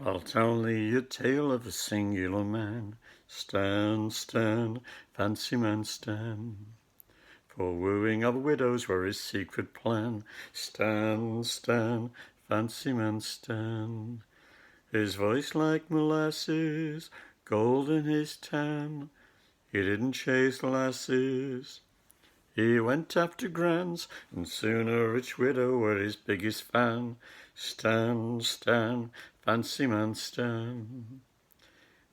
I'll tell thee a tale of a singular man, Stan, Stan, fancy man Stan. For wooing of widows were his secret plan, Stan, Stan, fancy man Stan. His voice like molasses, golden his tan. He didn't chase lasses, he went after grands, and soon a rich widow were his biggest fan. Stan, Stan, fancy man Stan.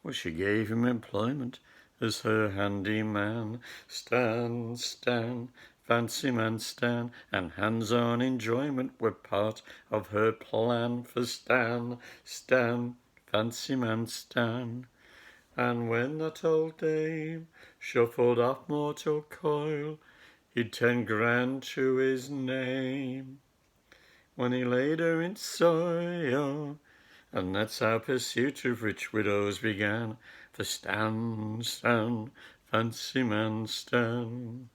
Well, she gave him employment as her handy man. Stan, Stan, fancy man Stan, and hands-on enjoyment were part of her plan for Stan, Stan, fancy man Stan. And when that old dame shuffled off mortal coil, he'd 10 grand to his name when he laid her in soil. And that's how pursuit of rich widows began for Stan, Stan, fancy man Stan.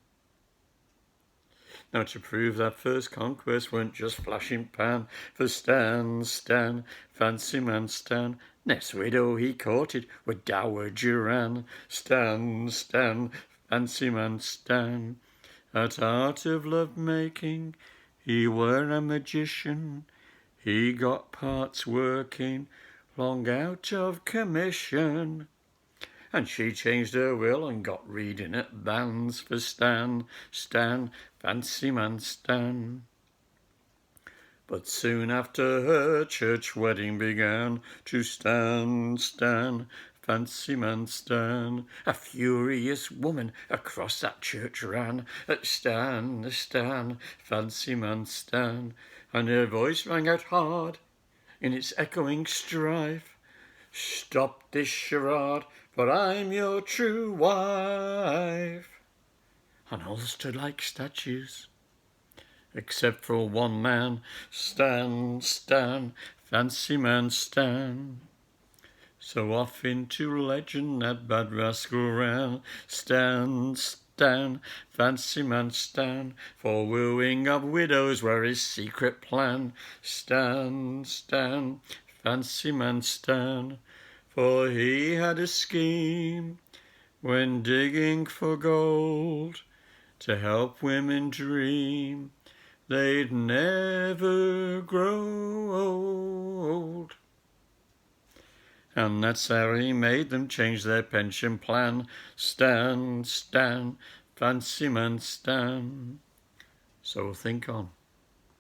Now to prove that first conquest weren't just flash in pan for Stan, Stan, fancy man Stan, next widow he courted with Dowager Ann. Stan, Stan, fancy man Stan. At art of love making he were a magician. He got parts working long out of commission. And she changed her will and got reading at bands for Stan, Stan, fancy man Stan. But soon after her church wedding began to Stan, Stan, fancy man Stan. A furious woman across that church ran at Stan, Stan, fancy man Stan. And her voice rang out hard in its echoing strife. Stop this charade, for I'm your true wife. And all stood like statues, except for one man, Stan, Stan, fancy man Stan. So off into legend that bad rascal ran, Stan, Stan, fancy man Stan, for wooing of widows were his secret plan. Stan, Stan, fancy man Stan, for he had a scheme when digging for gold to help women dream they'd never grow old. And that's how he made them change their pension plan. Stan, Stan, fancy man Stan. So think on.